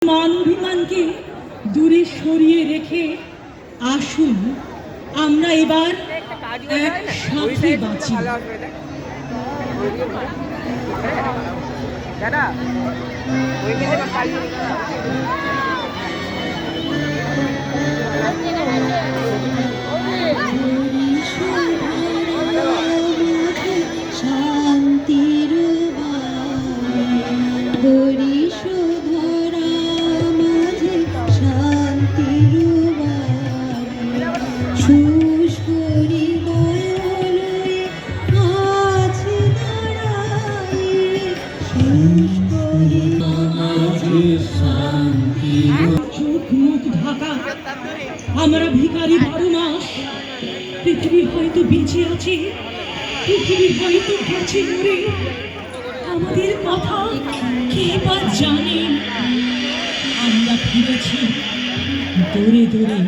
মান অভিমানকে দূরে সরিয়ে রেখে আসুন আমরা এবার একসাথে বাঁচি। শান্তির চোখ মুখ ঢাকা আমরা ভিখারি 12 মাস। পৃথিবী হয়তো বেঁচে আছে, পৃথিবী হয়তো গেছে মরে, আমাদের কথা কে বা জানে। আমরা ফিরেছি দৌড়ে দৌড়ে।